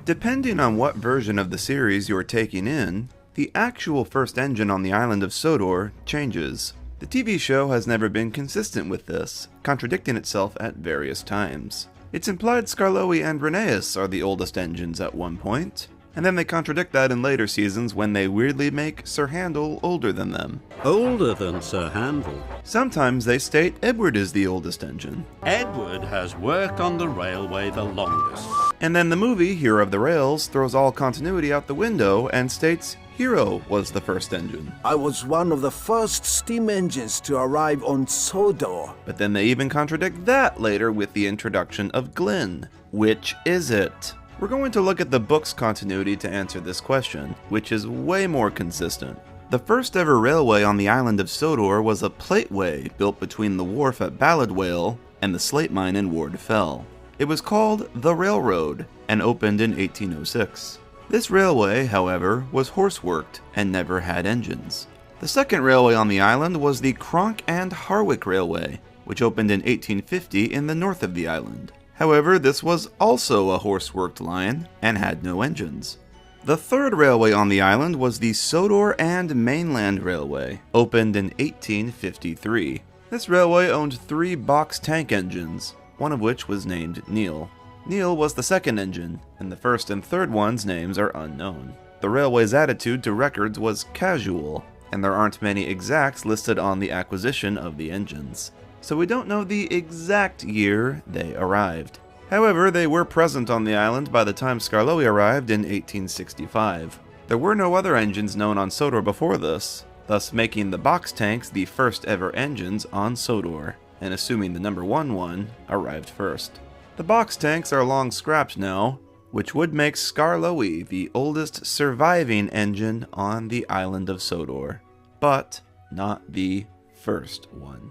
Depending on what version of the series you're taking in, the actual first engine on the island of Sodor changes. The TV show has never been consistent with this, contradicting itself at various times. It's implied Skarloey and Rheneas are the oldest engines at one point, and then they contradict that in later seasons when they weirdly make Sir Handel older than them. Older than Sir Handel? Sometimes they state Edward is the oldest engine. Edward has worked on the railway the longest. And then the movie Hero of the Rails throws all continuity out the window and states Hero was the first engine. I was one of the first steam engines to arrive on Sodor. But then they even contradict that later with the introduction of Glyn. Which is it? We're going to look at the book's continuity to answer this question, which is way more consistent. The first ever railway on the island of Sodor was a plateway built between the wharf at Balladwale and the slate mine in Ward Fell. It was called the Railroad and opened in 1806. This railway, however, was horse-worked and never had engines. The second railway on the island was the Cronk and Harwick Railway, which opened in 1850 in the north of the island. However, this was also a horse-worked line and had no engines. The third railway on the island was the Sodor and Mainland Railway, opened in 1853. This railway owned 3 box tank engines, one of which was named Neil. Neil was the second engine, and the first and third one's names are unknown. The railway's attitude to records was casual, and there aren't many exacts listed on the acquisition of the engines, so we don't know the exact year they arrived. However, they were present on the island by the time Skarloey arrived in 1865. There were no other engines known on Sodor before this, thus making the box tanks the first ever engines on Sodor, and assuming the number 1 arrived first. The box tanks are long scrapped now, which would make Skarloey the oldest surviving engine on the island of Sodor, but not the first one.